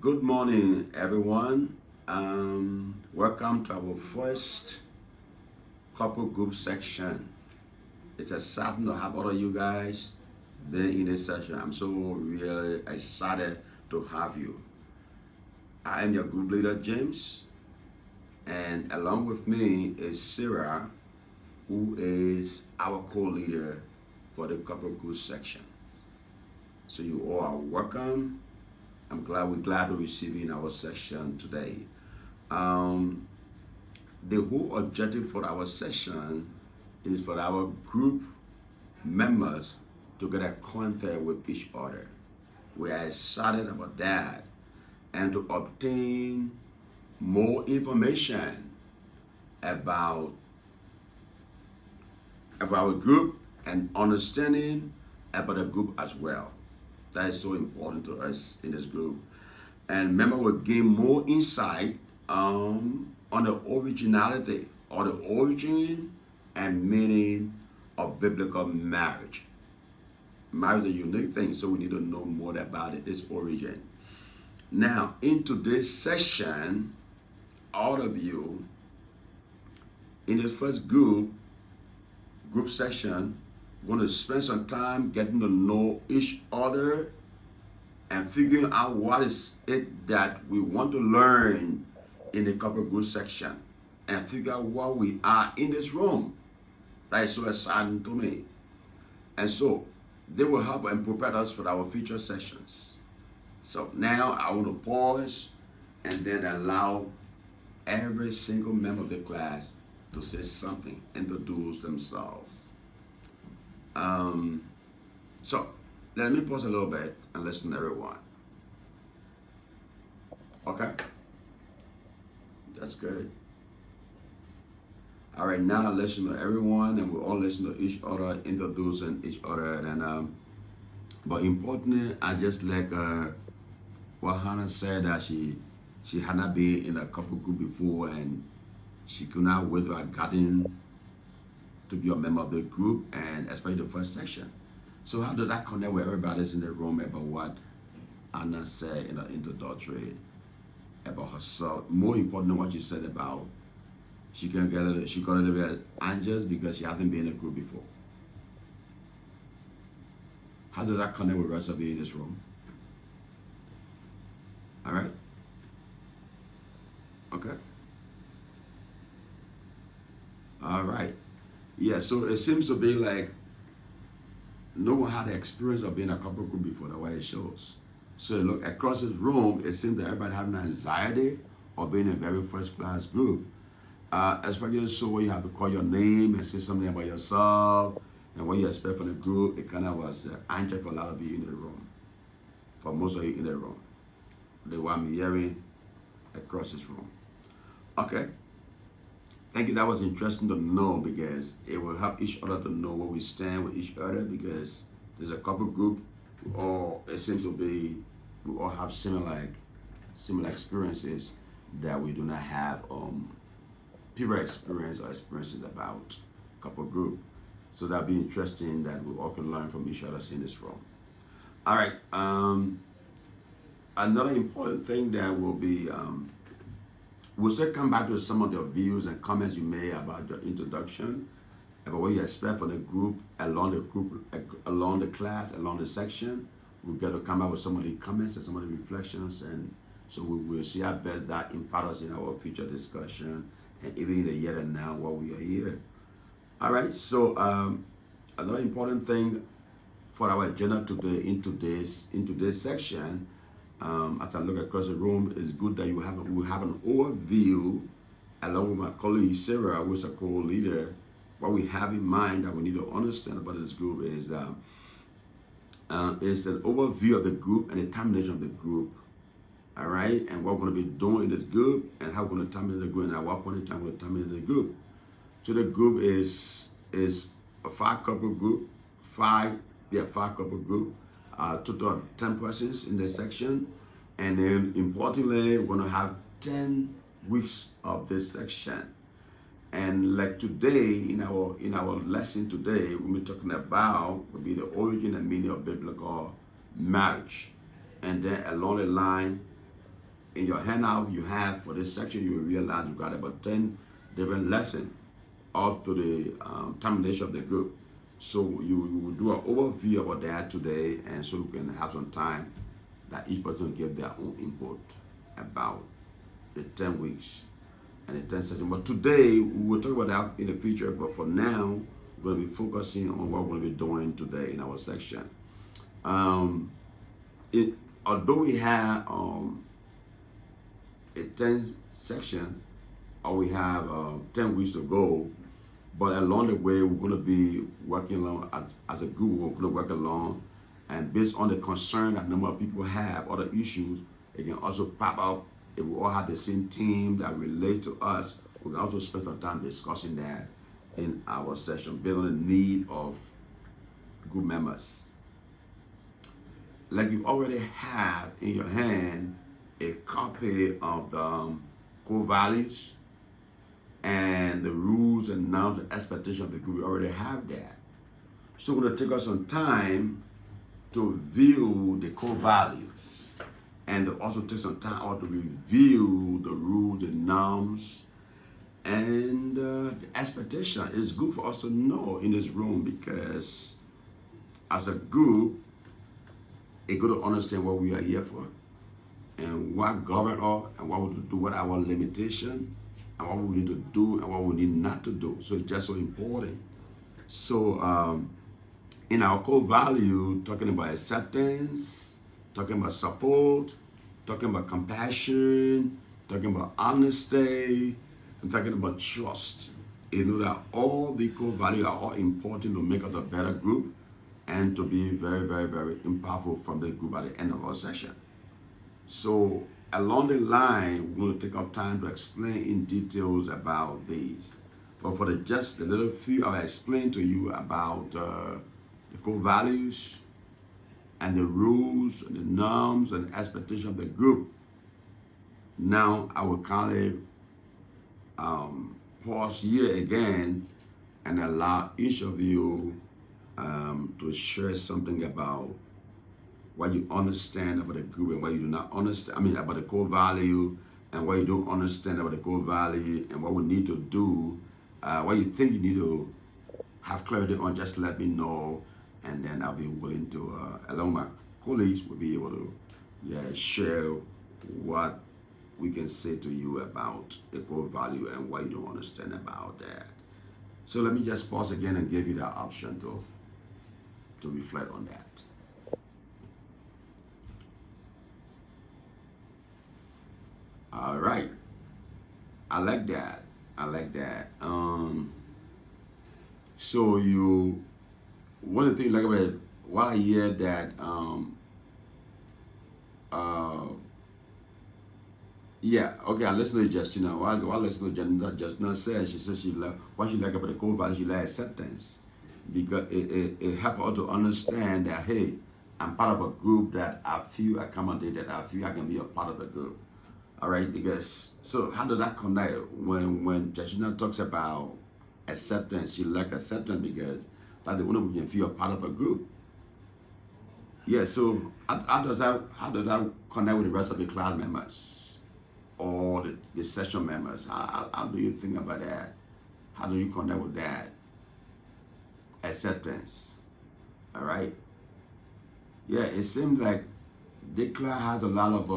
Good morning, everyone. Welcome to our first couple group section. It's exciting to have all of you guys being in this session. I'm so really excited to have you. I am your group leader, James, and along with me is Sarah, who is our co-leader for the couple group section. So you all are welcome. We're glad to receive you in our session today. The whole objective for our session is for our group members to get acquainted with each other. We are excited about that and to obtain more information about our group and understanding about the group as well. That is so important to us in this group. And member will gain more insight on the originality or the origin and meaning of biblical marriage. Marriage is a unique thing, so we need to know more about it, its origin. Now, in today's session, all of you in this first group section, we're going to spend some time getting to know each other and figuring out what is it that we want to learn in the couple group section and figure out what we are in this room. That is so exciting to me. And so they will help and prepare us for our future sessions. So now I want to pause and then allow every single member of the class to say something, introduce themselves. So let me pause a little bit and listen to everyone. Okay? That's good. All right, now listen to everyone and we all listen to each other, introducing each other. And but importantly, I just like what Hannah said, that she had not been in a couple group before and she could not wait to have gotten to be a member of the group, and especially the first section. So how did that connect with everybody's in the room about what Anna said in her introductory about herself? More important than what she said about she got a little bit anxious because she hasn't been in a group before. How did that connect with the rest of you in this room? All right? Okay. All right. Yeah, so it seems to be like no one had the experience of being in a couple group before, the way it shows. So look, across this room, it seems that everybody having anxiety of being in a very first class group. Especially so where you have to call your name and say something about yourself and what you expect from the group. It kind of was anxious for a lot of you in the room. For most of you in the room. The one I'm hearing across this room. Okay. Thank you. That was interesting to know because it will help each other to know where we stand with each other, because there's a couple group, it seems to be, we all have similar experiences that we do not have peer experience or experiences about couple group. So that'd be interesting that we all can learn from each other in this room. All right. Another important thing that will be we'll still come back to some of the views and comments you made about your introduction, about what you expect from the group, along the class, along the section. We'll get to come back with some of the comments and some of the reflections, and so we will see how best that impact us in our future discussion and even in the here and now while we are here. All right, so another important thing for our agenda today in today's section, as I look across the room, it's good that we have an overview along with my colleague Sarah, who is a co-leader. What we have in mind that we need to understand about this group is an overview of the group and the termination of the group. All right, and what we're going to be doing in this group and how we're going to terminate the group and at what point in time we're going to terminate the group. So the group is a five couple group, total of 10 persons in this section. And then importantly, we're gonna have 10 weeks of this section. And like today, in our lesson today, we'll be talking about will be the origin and meaning of biblical marriage. And then along the line, in your handout you have for this section, you will realize you got about 10 different lessons up to the termination of the group. So you will do an overview about that today, and so we can have some time that each person will give their own input about the 10 weeks and the 10 sessions. But today, we will talk about that in the future, but for now, we're going to be focusing on what we're going to be doing today in our section. Although we have a 10 section, or we have 10 weeks to go, but along the way, we're going to be working along as a group. We're going to work along, and based on the concern that a number of people have, other issues, it can also pop up. If we all have the same team that relate to us, we can also spend some time discussing that in our session, based on the need of group members. Like you already have in your hand a copy of the core values and the rules and norms and expectations of the group. We already have that. So we're going to take us some time to view the core values and also take some time out to review the rules and norms and the expectation. It's good for us to know in this room, because as a group, it's good to understand what we are here for and what governs us and what we do, what our limitation and what we need to do and what we need not to do. So it's just so important. So in our core value, talking about acceptance, talking about support, talking about compassion, talking about honesty, and talking about trust. You know that all the core values are all important to make us a better group and to be very, very, very impactful from the group at the end of our session. So along the line, we're going to take our time to explain in details about these. But for just the little few I'll explain to you about the core values and the rules and the norms and the expectations of the group. Now I will kindly pause here again and allow each of you to share something about what you understand about the group and what you do not understand. I mean, about the core value and what you don't understand about the core value and what we need to do, what you think you need to have clarity on. Just let me know, and then I'll be willing to, along with my colleagues, will be able to share what we can say to you about the core value and what you don't understand about that. So let me just pause again and give you that option to reflect on that. All right. I like that. I like that. So one of the things like about why I hear that I listen to Justina. While I listen to Justina says, she says what she like about the core value, she like acceptance, because it helps her to understand that, hey, I'm part of a group that I feel accommodated, I feel I can be a part of the group. All right, because so how does that connect? When Justina talks about acceptance, she like acceptance because that's the only way we can feel a part of a group. Yeah, so how does that connect with the rest of the class members or the session members? How do you think about that? How do you connect with that? Acceptance. All right. Yeah, it seems like the class has a lot of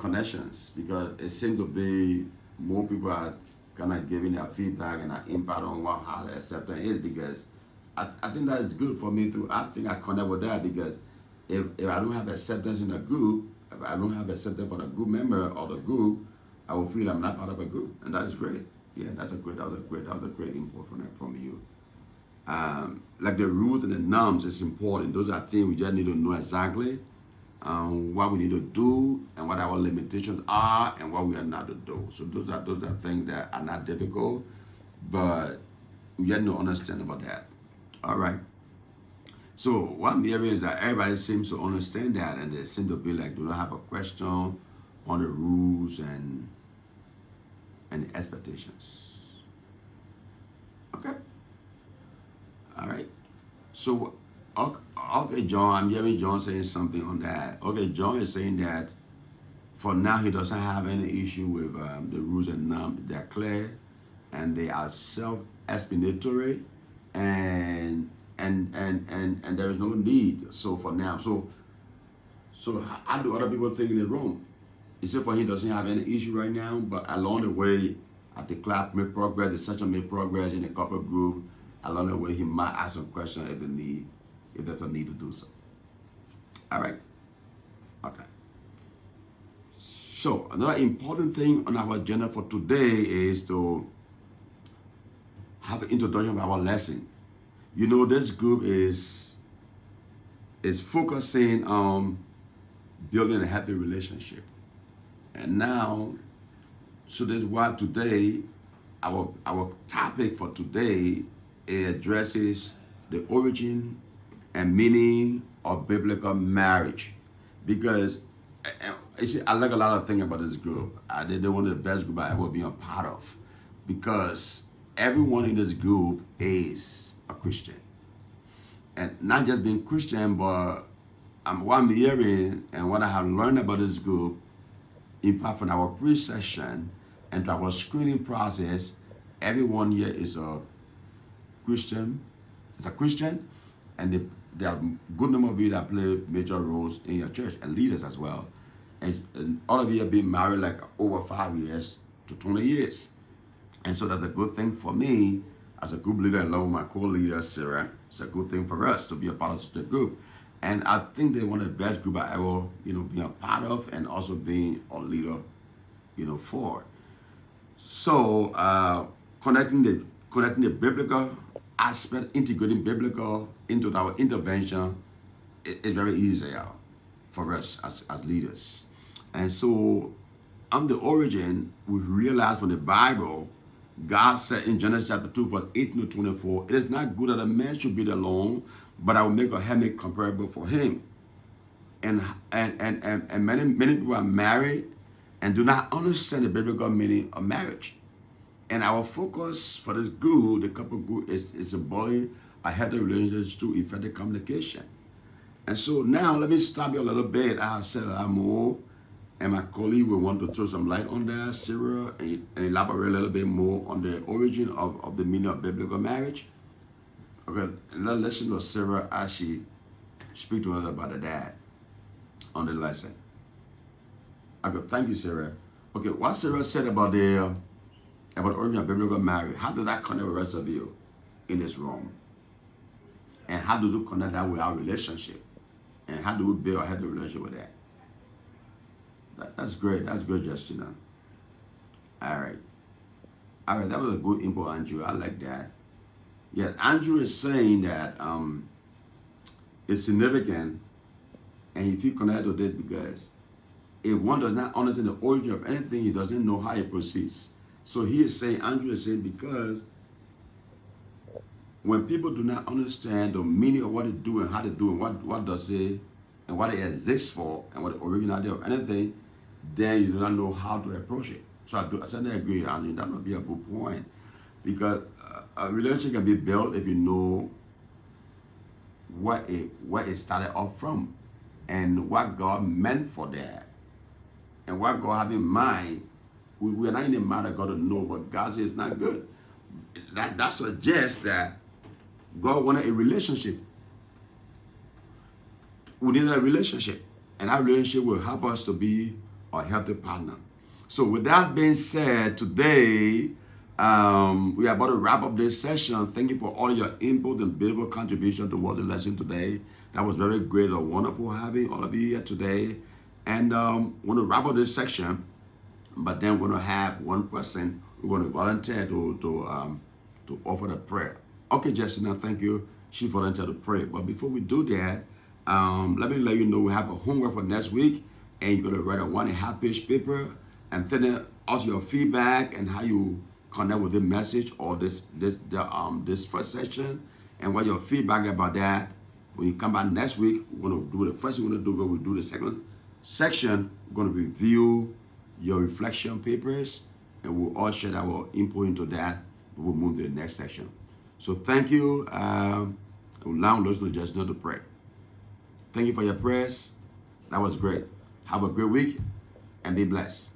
connections, because it seems to be more people are kind of giving their feedback and their impact on how the acceptance is, because I think that is good for me I think I connect with that, because if I don't have acceptance in a group, if I don't have acceptance for the group member or the group, I will feel I'm not part of a group, and that is great. Yeah, that was a great input from you. Like the rules and the norms is important. Those are things we just need to know exactly what we need to do and what our limitations are and what we are not to do. So those are things that are not difficult, but we just need to understand about that. All right. So one area is that everybody seems to understand that, and they seem to be like, do not have a question on the rules and the expectations. Okay. All right. So Okay, John, I'm hearing John saying something on that. Okay, John is saying that for now he doesn't have any issue with the rules and norms. They're clear and they are self-explanatory, and there is no need. So for now, so how do other people think in the room? Except for he doesn't have any issue right now, but along the way, as the class made progress, the session made progress in the couple group, along the way he might ask some questions if there's a need to do so. All right? Okay. So another important thing on our agenda for today is to have an introduction of our lesson. You know, this group is focusing on building a healthy relationship. And now, so that's why today, our topic for today addresses the origin and meaning of biblical marriage. Because you see, I like a lot of things about this group. They're one of the best groups I've ever been a part of. Because everyone in this group is a Christian. And not just being Christian, but what I'm hearing and what I have learned about this group, in fact, from our pre-session and to our screening process, everyone here is a Christian. It's a Christian, and there are a good number of you that play major roles in your church and leaders as well. And all of you have been married like over 5 years to 20 years. And so that's a good thing for me as a group leader, along with my co-leader, Sarah. It's a good thing for us to be a part of such a group. And I think they're one of the best groups I ever, being a part of and also being a leader, for. So connecting the biblical aspect, integrating biblical into our intervention is very easy for us as leaders. And so on the origin, we've realized from the Bible, God said in Genesis chapter 2, verse 18 to 24, it is not good that a man should be alone, but I will make a helmet comparable for him. And many people are married and do not understand the biblical meaning of marriage. And our focus for this group, the couple group, is about a healthy relationship through effective communication. And so now let me stop you a little bit. I said a lot more, and my colleague will want to throw some light on that, Sarah, and elaborate a little bit more on the origin of the meaning of biblical marriage. Okay, let's listen to Sarah as she speak to us about that on the lesson. Okay, thank you, Sarah. Okay, what Sarah said about the origin of biblical marriage, how did that connect with the rest of you in this room? And how do you connect that with our relationship? And how do we build a healthy relationship with that? That's great. That's good, Justina. All right. That was a good input, Andrew. I like that. Yeah, Andrew is saying that it's significant, and if you connect with it, because if one does not understand the origin of anything, he doesn't know how it proceeds. So he is saying, Andrew is saying, because when people do not understand the meaning of what they do and how they do and what does it and what it exists for and what the originality of anything, then you do not know how to approach it. So I certainly agree, Andrew. That would be a good point, because a relationship can be built if you know what it started off from and what God meant for that and what God have in mind. We are not in the mind of God to know, but God says it's not good. That suggests that God wanted a relationship. We need a relationship, and that relationship will help us to be a healthy partner. So with that being said, today we are about to wrap up this session. Thank you for all your input and beautiful contribution towards the lesson today. That was very great or wonderful having all of you here today. And we're going to wrap up this section, but then we're going to have one person who's going to volunteer to offer the prayer. Okay, Jessica, thank you. She volunteered to pray. But before we do that, let me let you know we have a homework for next week, and you're going to write a 1.5-page paper and then also your feedback and how you connect with the message or this first session and what your feedback about that. When you come back next week, we're going to do the first thing we're going to do. When we do the second section, we're going to review your reflection papers, and we'll all share our input into that. We'll move to the next section. So thank you. Now let's just know to pray. Thank you for your prayers. That was great. Have a great week and be blessed.